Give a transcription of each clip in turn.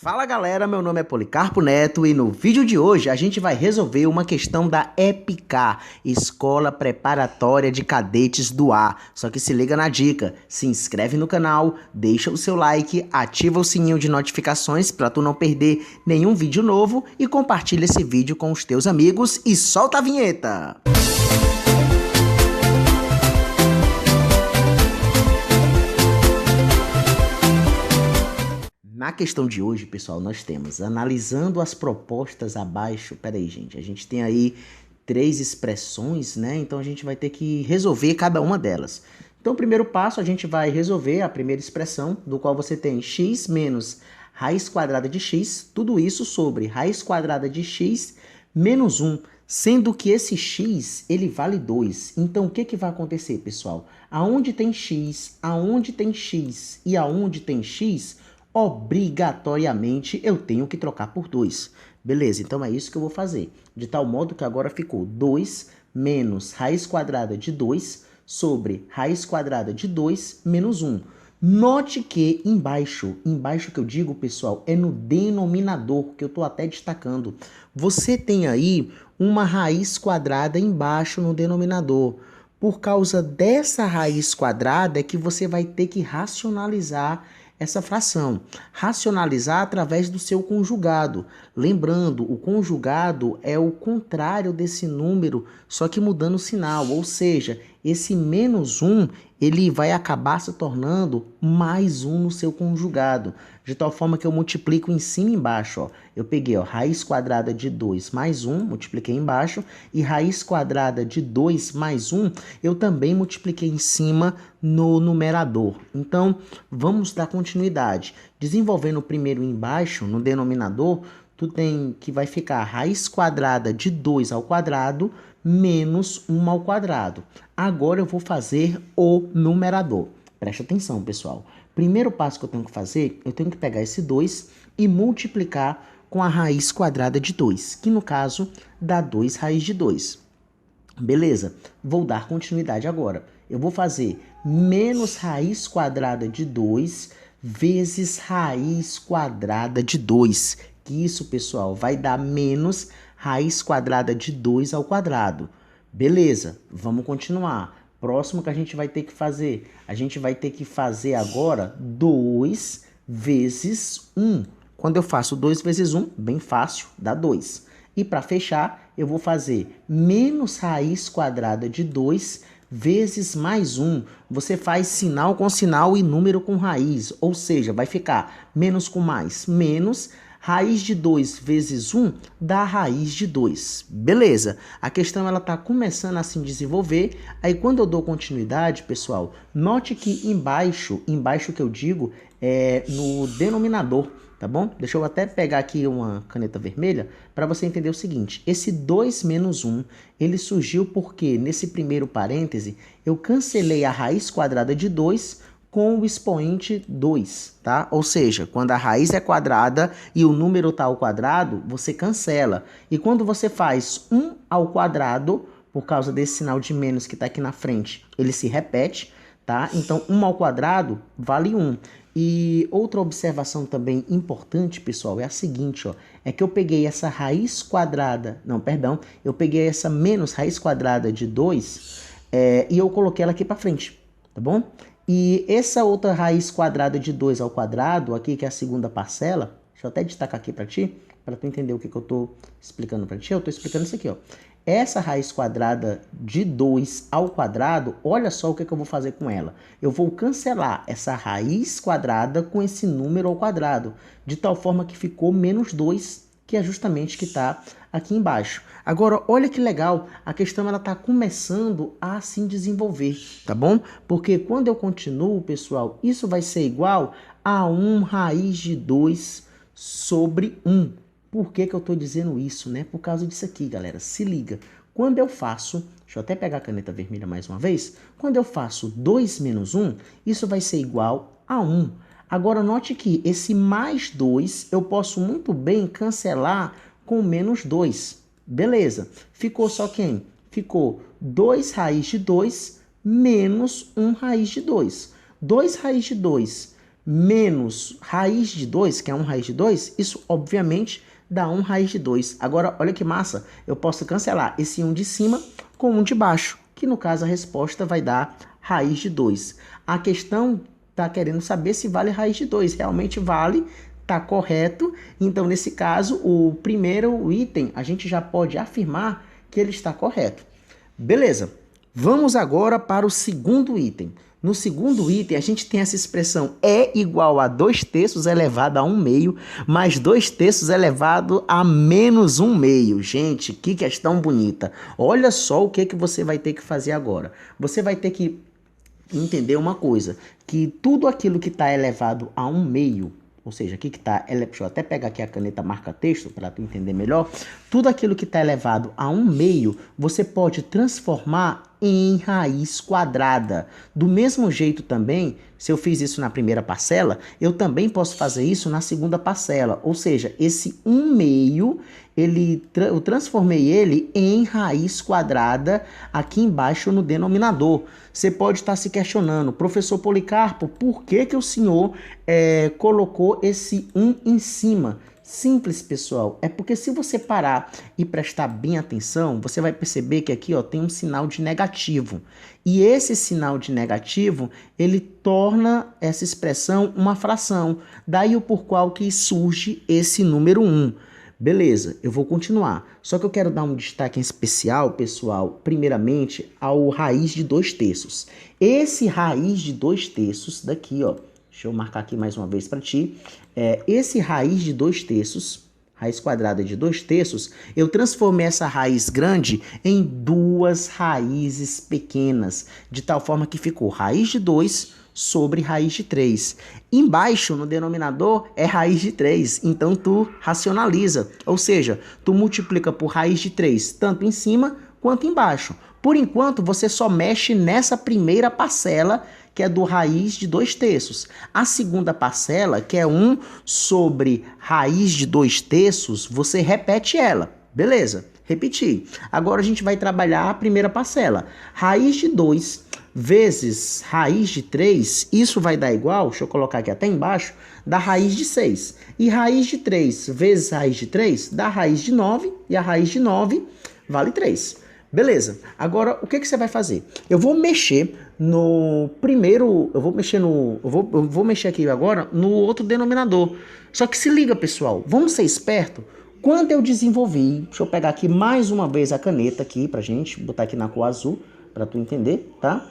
Fala galera, meu nome é Policarpo Neto e no vídeo de hoje a gente vai resolver uma questão da EPICAR, Escola Preparatória de Cadetes do Ar. Só que se liga na dica, se inscreve no canal, deixa o seu like, ativa o sininho de notificações para tu não perder nenhum vídeo novo e compartilha esse vídeo com os teus amigos e solta a vinheta! Na questão de hoje, pessoal, nós temos, analisando as propostas abaixo, peraí, gente, a gente tem aí 3 expressões, né? Então, a gente vai ter que resolver cada uma delas. Então, o primeiro passo, a gente vai resolver a primeira expressão, do qual você tem x menos raiz quadrada de x, tudo isso sobre raiz quadrada de x menos 1, sendo que esse x, ele vale 2. Então, o que vai acontecer, pessoal? Aonde tem x e aonde tem x, obrigatoriamente eu tenho que trocar por 2. Beleza, então é isso que eu vou fazer. De tal modo que agora ficou 2 menos raiz quadrada de 2 sobre raiz quadrada de 2 menos 1. Note que embaixo que eu digo, pessoal, é no denominador, que eu estou até destacando. Você tem aí uma raiz quadrada embaixo no denominador. Por causa dessa raiz quadrada é que você vai ter que racionalizar essa fração. Racionalizar através do seu conjugado. Lembrando, o conjugado é o contrário desse número, só que mudando o sinal. Ou seja, esse menos 1, ele vai acabar se tornando mais 1 no seu conjugado. De tal forma que eu multiplico em cima e embaixo. Ó. Eu peguei raiz quadrada de 2 mais 1, multipliquei embaixo, e raiz quadrada de 2 mais 1, eu também multipliquei em cima no numerador. Então, vamos dar continuidade. Desenvolvendo o primeiro embaixo, no denominador, tu tem que vai ficar raiz quadrada de 2 ao quadrado menos 1 ao quadrado. Agora eu vou fazer o numerador. Presta atenção, pessoal. Primeiro passo que eu tenho que fazer, eu tenho que pegar esse 2 e multiplicar com a raiz quadrada de 2, que no caso dá 2 raiz de 2. Beleza, vou dar continuidade agora. Eu vou fazer menos raiz quadrada de 2 vezes raiz quadrada de 2. Que isso, pessoal, vai dar menos raiz quadrada de 2 ao quadrado. Beleza, vamos continuar. Próximo que a gente vai ter que fazer. A gente vai ter que fazer agora 2 vezes 1. Quando eu faço 2 vezes 1, bem fácil, dá 2. E para fechar, eu vou fazer menos raiz quadrada de 2 vezes mais 1. Você faz sinal com sinal e número com raiz. Ou seja, vai ficar menos com mais. Menos raiz de 2 vezes 1 dá raiz de 2. Beleza. A questão ela está começando a se desenvolver. Aí quando eu dou continuidade, pessoal, note que embaixo que eu digo é no denominador. Tá bom? Deixa eu até pegar aqui uma caneta vermelha para você entender o seguinte. Esse 2 menos 1, ele surgiu porque nesse primeiro parêntese eu cancelei a raiz quadrada de 2 com o expoente 2, tá? Ou seja, quando a raiz é quadrada e o número está ao quadrado, você cancela. E quando você faz 1 ao quadrado, por causa desse sinal de menos que está aqui na frente, ele se repete, tá? Então, 1 ao quadrado vale 1. E outra observação também importante, pessoal, é a seguinte, ó, é que eu peguei essa raiz quadrada, eu peguei essa menos raiz quadrada de 2 e eu coloquei ela aqui para frente, tá bom? E essa outra raiz quadrada de 2 ao quadrado, aqui que é a segunda parcela, deixa eu até destacar aqui para ti, para tu entender o que eu estou explicando para ti, eu estou explicando isso aqui, ó. Essa raiz quadrada de 2 ao quadrado, olha só o que eu vou fazer com ela. Eu vou cancelar essa raiz quadrada com esse número ao quadrado, de tal forma que ficou menos 2, que é justamente que está aqui embaixo. Agora, olha que legal, a questão está começando a se desenvolver, tá bom? Porque quando eu continuo, pessoal, isso vai ser igual a 1 raiz de 2 sobre 1. Por que eu estou dizendo isso, né? Por causa disso aqui, galera. Se liga. Quando eu faço, deixa eu até pegar a caneta vermelha mais uma vez. Quando eu faço 2 menos 1, isso vai ser igual a 1. Agora, note que esse mais 2 eu posso muito bem cancelar com menos 2. Beleza. Ficou só quem? Ficou 2 raiz de 2 menos 1 raiz de 2. 2 raiz de 2 menos raiz de 2, que é 1 raiz de 2, isso obviamente dá 1 raiz de 2. Agora, olha que massa, eu posso cancelar esse 1 de cima com 1 de baixo, que no caso a resposta vai dar raiz de 2. A questão está querendo saber se vale raiz de 2. Realmente vale, está correto. Então, nesse caso, o primeiro item, a gente já pode afirmar que ele está correto. Beleza, vamos agora para o segundo item. No segundo item, a gente tem essa expressão é igual a 2/3 elevado a 1/2, mais 2/3 elevado a menos 1/2. Gente, que questão bonita. Olha só o que você vai ter que fazer agora. Você vai ter que entender uma coisa, que tudo aquilo que está elevado a 1/2, ou seja, aqui que está, deixa eu até pegar aqui a caneta marca-texto para tu entender melhor, tudo aquilo que está elevado a 1/2, você pode transformar em raiz quadrada. Do mesmo jeito também, se eu fiz isso na primeira parcela, eu também posso fazer isso na segunda parcela, ou seja, esse 1/2, eu transformei ele em raiz quadrada aqui embaixo no denominador. Você pode estar se questionando, professor Policarpo, por que o senhor colocou esse 1 em cima? Simples, pessoal, é porque se você parar e prestar bem atenção, você vai perceber que aqui tem um sinal de negativo. E esse sinal de negativo, ele torna essa expressão uma fração. Daí o por qual que surge esse número 1. Beleza, eu vou continuar. Só que eu quero dar um destaque em especial, pessoal, primeiramente ao raiz de 2/3. Esse raiz de 2/3 daqui, deixa eu marcar aqui mais uma vez para ti. Esse raiz de 2/3, raiz quadrada de 2/3, eu transformei essa raiz grande em duas raízes pequenas, de tal forma que ficou raiz de 2 sobre raiz de 3. Embaixo, no denominador, é raiz de 3. Então, tu racionaliza. Ou seja, tu multiplica por raiz de 3, tanto em cima quanto embaixo. Por enquanto, você só mexe nessa primeira parcela, que é do raiz de 2/3. A segunda parcela, que é 1 sobre raiz de 2/3, você repete ela. Beleza, repetir. Agora a gente vai trabalhar a primeira parcela. Raiz de 2 vezes raiz de 3, isso vai dar igual, deixa eu colocar aqui até embaixo, dá raiz de 6. E raiz de 3 vezes raiz de 3 dá raiz de 9, e a raiz de 9 vale 3. Beleza, agora o que você vai fazer? Eu vou mexer no primeiro, eu vou mexer aqui agora no outro denominador. Só que se liga, pessoal, vamos ser esperto. Quando eu desenvolvi, deixa eu pegar aqui mais uma vez a caneta aqui pra gente, botar aqui na cor azul, para tu entender, tá?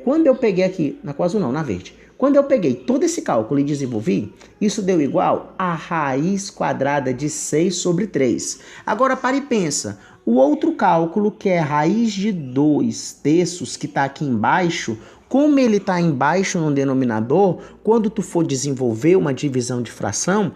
Quando eu peguei aqui, na cor azul não, na verde. Quando eu peguei todo esse cálculo e desenvolvi, isso deu igual a raiz quadrada de 6 sobre 3. Agora para e pensa, o outro cálculo, que é raiz de 2/3, que está aqui embaixo, como ele está embaixo no denominador, quando tu for desenvolver uma divisão de fração,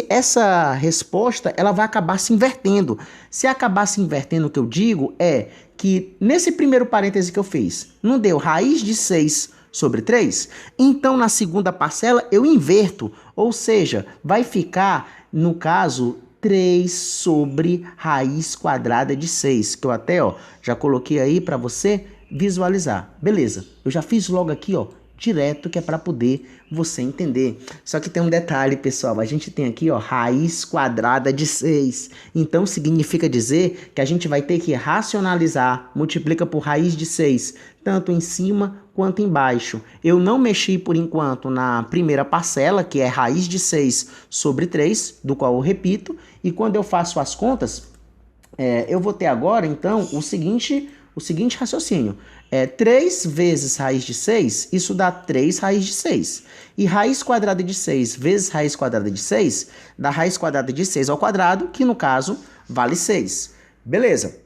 essa resposta ela vai acabar se invertendo. Se acabar se invertendo, o que eu digo é que nesse primeiro parêntese que eu fiz, não deu raiz de 6 sobre 3? Então, na segunda parcela, eu inverto, ou seja, vai ficar, no caso, 3 sobre raiz quadrada de 6, que eu até já coloquei aí para você visualizar. Beleza, eu já fiz logo aqui, direto, que é para poder você entender. Só que tem um detalhe, pessoal, a gente tem aqui, raiz quadrada de 6. Então, significa dizer que a gente vai ter que racionalizar, multiplica por raiz de 6, tanto em cima quanto embaixo. Eu não mexi, por enquanto, na primeira parcela, que é raiz de 6 sobre 3, do qual eu repito, e quando eu faço as contas, eu vou ter agora, então, o seguinte raciocínio. 3 vezes raiz de 6, isso dá 3 raiz de 6. E raiz quadrada de 6 vezes raiz quadrada de 6, dá raiz quadrada de 6 ao quadrado, que no caso vale 6. Beleza,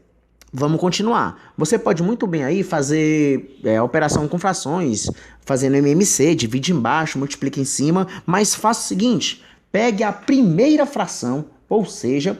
vamos continuar. Você pode muito bem aí fazer operação com frações, fazendo MMC, divide embaixo, multiplica em cima, mas faça o seguinte, pegue a primeira fração, ou seja,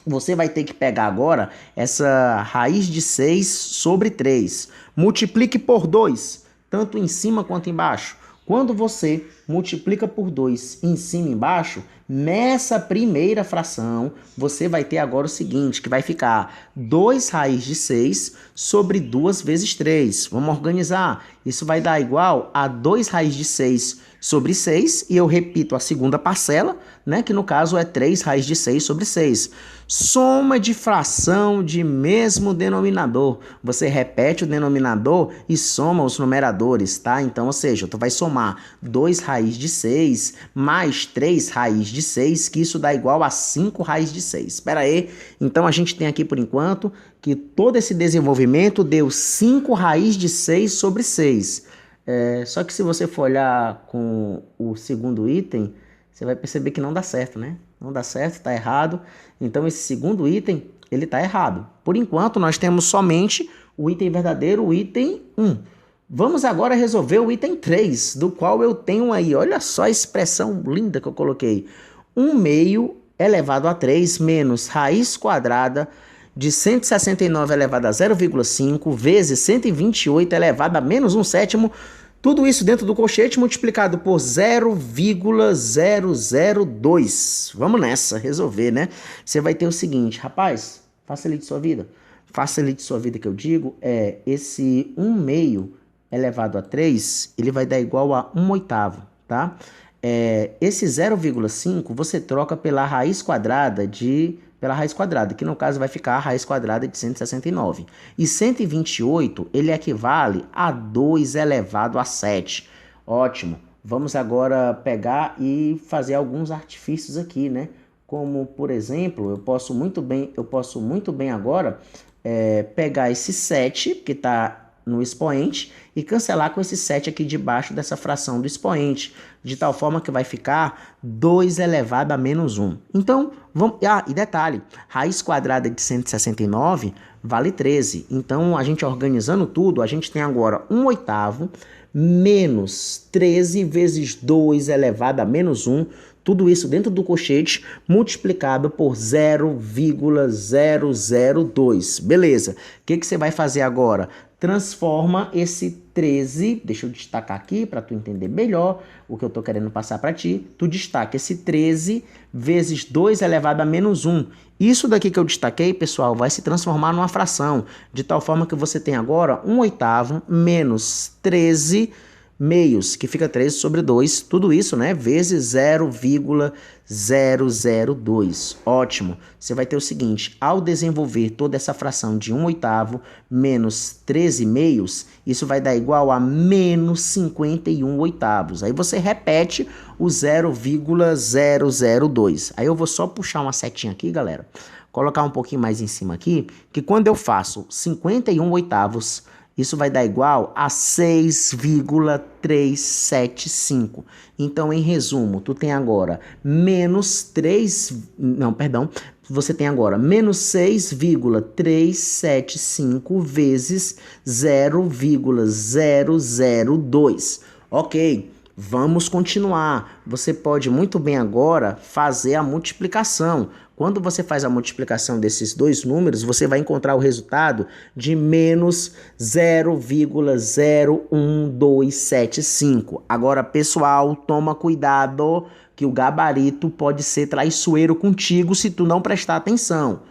você vai ter que pegar agora essa raiz de 6 sobre 3. Multiplique por 2, tanto em cima quanto embaixo. Quando você multiplica por 2 em cima e embaixo, nessa primeira fração, você vai ter agora o seguinte, que vai ficar 2 raiz de 6 sobre 2 vezes 3. Vamos organizar. Isso vai dar igual a 2 raiz de 6 sobre 6, e eu repito a segunda parcela, né, que no caso é 3 raiz de 6 sobre 6. Soma de fração de mesmo denominador. Você repete o denominador e soma os numeradores, tá? Então, ou seja, tu vai somar 2 raiz de 6 mais 3 raiz de 6, que isso dá igual a 5 raiz de 6. Espera aí. Então, a gente tem aqui, por enquanto, que todo esse desenvolvimento deu 5 raiz de 6 sobre 6. Só que se você for olhar com o segundo item, você vai perceber que não dá certo, né? Não dá certo, está errado. Então, esse segundo item, ele está errado. Por enquanto, nós temos somente o item verdadeiro, o item 1. Vamos agora resolver o item 3, do qual eu tenho aí, olha só a expressão linda que eu coloquei. 1 meio elevado a 3 menos raiz quadrada de 169 elevado a 0,5 vezes 128 elevado a menos 1 sétimo, tudo isso dentro do colchete multiplicado por 0,002. Vamos nessa, resolver, né? Você vai ter o seguinte, rapaz, facilite sua vida. Facilite sua vida que eu digo, esse 1 meio elevado a 3, ele vai dar igual a 1 oitavo, tá? Esse 0,5 você troca pela raiz quadrada, que no caso vai ficar a raiz quadrada de 169. E 128, ele equivale a 2 elevado a 7. Ótimo. Vamos agora pegar e fazer alguns artifícios aqui, né? Como, por exemplo, eu posso muito bem agora pegar esse 7, que está no expoente, e cancelar com esse 7 aqui debaixo dessa fração do expoente, de tal forma que vai ficar 2 elevado a menos 1. Então, vamos... e detalhe, raiz quadrada de 169 vale 13. Então, a gente organizando tudo, a gente tem agora 1 oitavo menos 13 vezes 2 elevado a menos 1, tudo isso dentro do colchete, multiplicado por 0,002. Beleza. O que você vai fazer agora? Transforma esse 13, deixa eu destacar aqui para tu entender melhor o que eu estou querendo passar para ti. Tu destaca esse 13 vezes 2 elevado a menos 1. Isso daqui que eu destaquei, pessoal, vai se transformar numa fração, de tal forma que você tem agora 1 oitavo menos 13 meios, que fica 13 sobre 2, tudo isso, né, vezes 0,002. Ótimo. Você vai ter o seguinte, ao desenvolver toda essa fração de 1 oitavo menos 13 meios, isso vai dar igual a menos 51 oitavos. Aí você repete o 0,002. Aí eu vou só puxar uma setinha aqui, galera, colocar um pouquinho mais em cima aqui, que quando eu faço 51 oitavos, isso vai dar igual a 6,375. Então, em resumo, tu tem agora você tem agora menos 6,375 vezes 0,002. Ok, vamos continuar. Você pode muito bem agora fazer a multiplicação. Quando você faz a multiplicação desses dois números, você vai encontrar o resultado de menos 0,01275. Agora, pessoal, toma cuidado que o gabarito pode ser traiçoeiro contigo se tu não prestar atenção.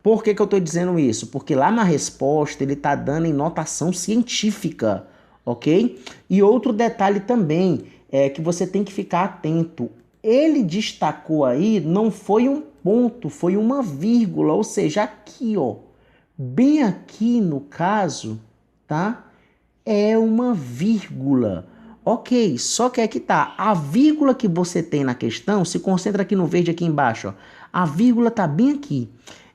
Por que eu estou dizendo isso? Porque lá na resposta ele está dando em notação científica, ok? E outro detalhe também é que você tem que ficar atento. Ele destacou aí, não foi um ponto, foi uma vírgula, ou seja, aqui, ó, bem aqui no caso, tá? É uma vírgula. Ok, só que aqui tá, a vírgula que você tem na questão, se concentra aqui no verde aqui embaixo, ó. A vírgula tá bem aqui.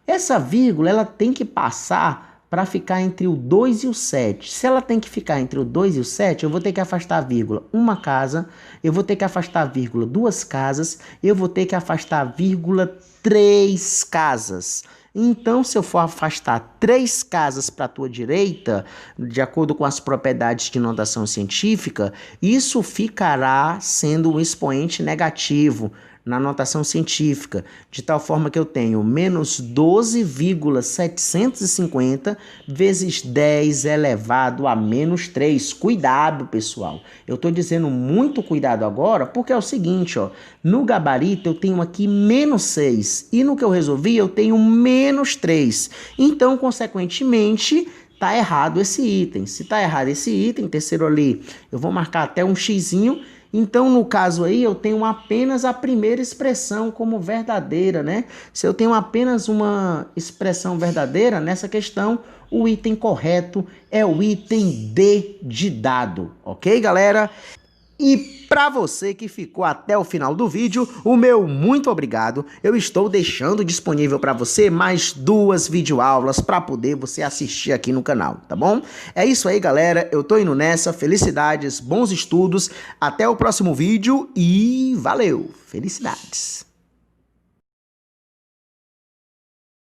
Essa vírgula, ela tem que passar para ficar entre o 2 e o 7. Se ela tem que ficar entre o 2 e o 7, eu vou ter que afastar a vírgula uma casa, eu vou ter que afastar a vírgula duas casas, eu vou ter que afastar a vírgula 3 casas. Então, se eu for afastar 3 casas para a tua direita, de acordo com as propriedades de notação científica, isso ficará sendo um expoente negativo na notação científica, de tal forma que eu tenho menos 12,750 vezes 10 elevado a menos 3. Cuidado, pessoal. Eu estou dizendo muito cuidado agora, porque é o seguinte, ó, no gabarito eu tenho aqui menos 6 e no que eu resolvi eu tenho menos 3. Então, consequentemente, tá errado esse item. Se tá errado esse item, terceiro ali, eu vou marcar até um xizinho. Então, no caso aí, eu tenho apenas a primeira expressão como verdadeira, né? Se eu tenho apenas uma expressão verdadeira, nessa questão, o item correto é o item D de dado, ok, galera? E para você que ficou até o final do vídeo, o meu muito obrigado. Eu estou deixando disponível para você mais 2 videoaulas para poder você assistir aqui no canal, tá bom? É isso aí, galera. Eu tô indo nessa. Felicidades, bons estudos. Até o próximo vídeo e valeu! Felicidades!